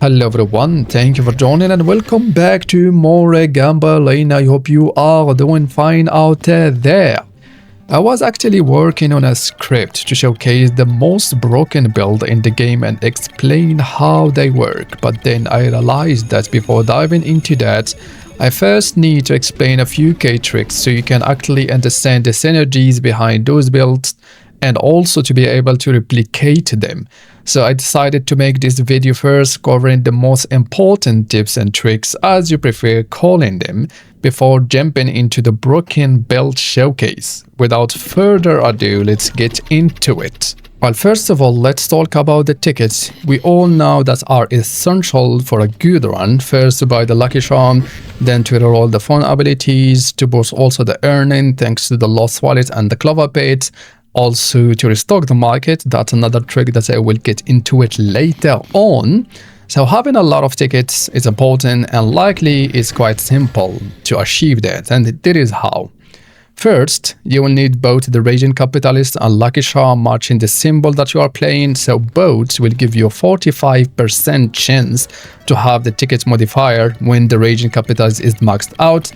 Hello everyone, thank you for joining and welcome back to more gambling. I hope you are doing fine out there. I was actually working on a script to showcase the most broken build in the game and explain how they work, but then I realized that before diving into that, I first need to explain a few key tricks so you can actually understand the synergies behind those builds and also to be able to replicate them. So I decided to make this video first covering the most important tips and tricks, as you prefer calling them, before jumping into the broken build showcase. Without further ado, let's get into it. Well, first of all, let's talk about the tickets. We all know that are essential for a good run. First to buy the lucky charm, then to reroll the phone abilities, to boost also the earning thanks to the lost wallet and the Clover pet. Also to restock the market, that's another trick that I will get into it later on. So having a lot of tickets is important and likely is quite simple to achieve that, and that is how. First, you will need both the Raging Capitalist and Lucky Charm matching the symbol that you are playing, so both will give you a 45% chance to have the ticket modifier when the Raging Capitalist is maxed out.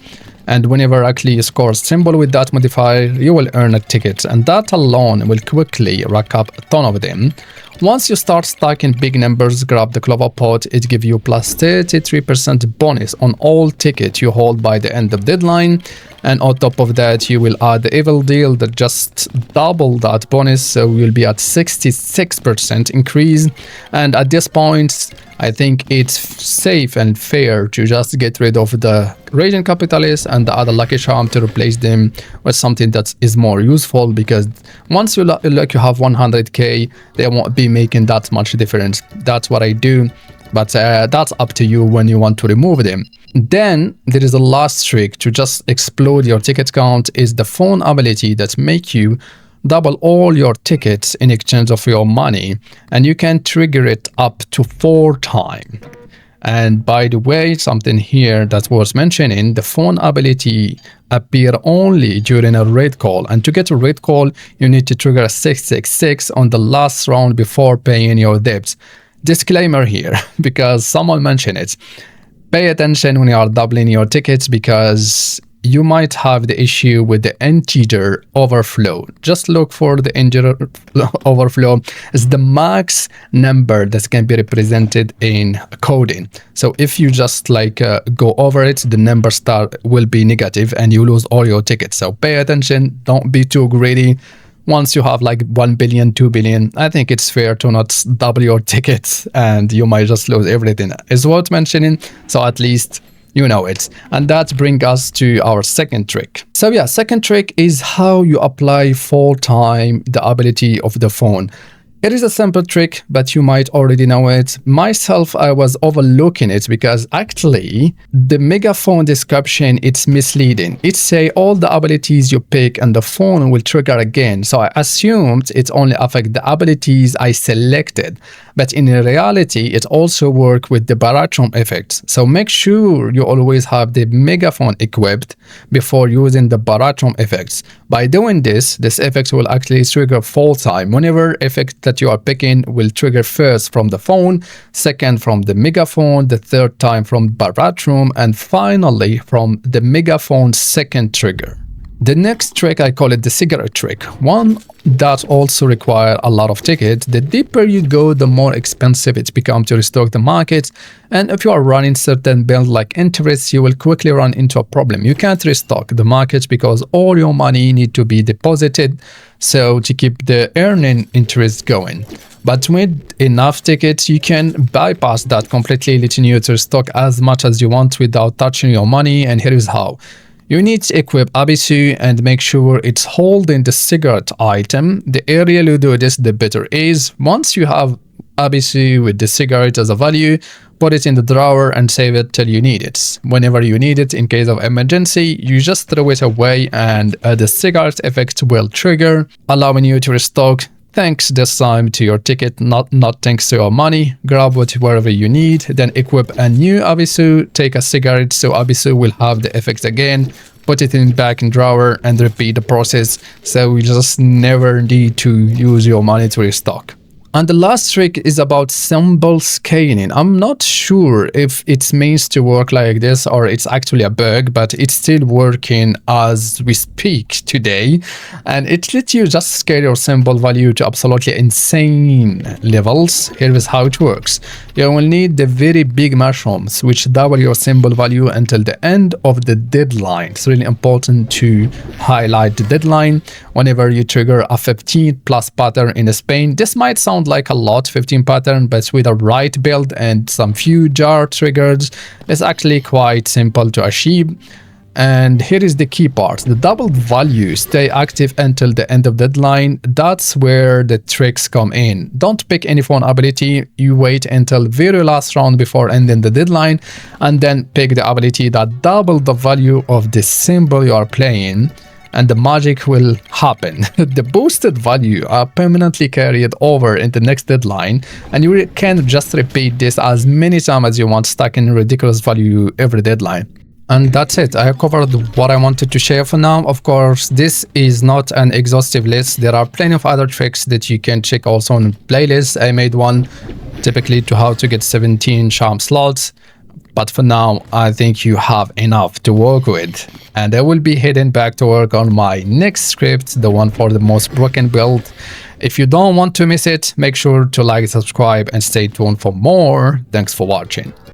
And whenever actually you score a symbol with that modifier, you will earn a ticket, and that alone will quickly rack up a ton of them. Once you start stacking big numbers, grab the Clover pot, it gives you plus 33% bonus on all tickets you hold by the end of deadline, and on top of that you will add the evil deal that just double that bonus, so you'll be at 66% increase. And at this point I think it's safe and fair to just get rid of the Raging Capitalist and the other Lucky Charm to replace them with something that is more useful, because once you have 100k, they won't be making that much difference. That's what I do, but that's up to you when you want to remove them. Then there is the last trick to just explode your ticket count, is the phone ability that make you double all your tickets in exchange of your money, and you can trigger it up to 4 times. And by the way, something here that was mentioning, the phone ability appear only during a raid call, and to get a raid call you need to trigger a 666 on the last round before paying your debts. Disclaimer here, because someone mentioned it, pay attention when you are doubling your tickets, because you might have the issue with the integer overflow. Just look for the integer overflow is the max number that can be represented in coding. So if you just go over it, the number will be negative and you lose all your tickets. So pay attention, don't be too greedy. Once you have like 1 billion, 2 billion, I think it's fair to not double your tickets and you might just lose everything. It's worth mentioning, so at least you know it. And that brings us to our second trick. So yeah, second trick is how you apply full time the ability of the phone. It is a simple trick, but you might already know it. Myself, I was overlooking it because actually the Megaphone description, it's misleading. It say all the abilities you pick and the phone will trigger again. So I assumed it only affect the abilities I selected. But in reality, it also works with the baratron effect. So make sure you always have the Megaphone equipped before using the baratron effects. By doing this effect will actually trigger full time. Whenever effect that you are picking will trigger first from the phone, second from the Megaphone, the third time from baratron, and finally from the Megaphone second trigger. The next trick, I call it the cigarette trick, one that also requires a lot of tickets. The deeper you go, the more expensive it becomes to restock the market, and if you are running certain build like interest, you will quickly run into a problem. You can't restock the market because all your money need to be deposited, so to keep the earning interest going. But with enough tickets, you can bypass that completely, letting you to restock as much as you want without touching your money, and here is how. You need to equip Abisu and make sure it's holding the cigarette item. The earlier you do this, the better is. Once you have Abisu with the cigarette as a value, put it in the drawer and save it till you need it. Whenever you need it, in case of emergency, you just throw it away and the cigarette effect will trigger, allowing you to restock. Thanks this time to your ticket, not thanks to your money. Grab whatever you need, then equip a new Abisu, take a cigarette so Abisu will have the effect again, put it back in drawer and repeat the process, so you just never need to use your money to restock. And the last trick is about symbol scaling. I'm not sure if it means to work like this or it's actually a bug, but it's still working as we speak today. And it lets you just scale your symbol value to absolutely insane levels. Here is how it works. You will need the very big mushrooms, which double your symbol value until the end of the deadline. It's really important to highlight the deadline whenever you trigger a 15 plus pattern in Spain. This might sound like a lot, 15 pattern, but with a right build and some few jar triggers, it's actually quite simple to achieve. And here is the key part. The doubled values stay active until the end of deadline. That's where the tricks come in. Don't pick any phone ability. You wait until very last round before ending the deadline and then pick the ability that double the value of the symbol you are playing, and the magic will happen. The boosted value are permanently carried over in the next deadline, and you can just repeat this as many times as you want, stacking ridiculous value every deadline. And that's it. I have covered what I wanted to share for now. Of course, this is not an exhaustive list. There are plenty of other tricks that you can check also on playlists. I made one typically to how to get 17 charm slots. But for now, I think you have enough to work with. And I will be heading back to work on my next script, the one for the most broken build. If you don't want to miss it, make sure to like, subscribe, and stay tuned for more. Thanks for watching.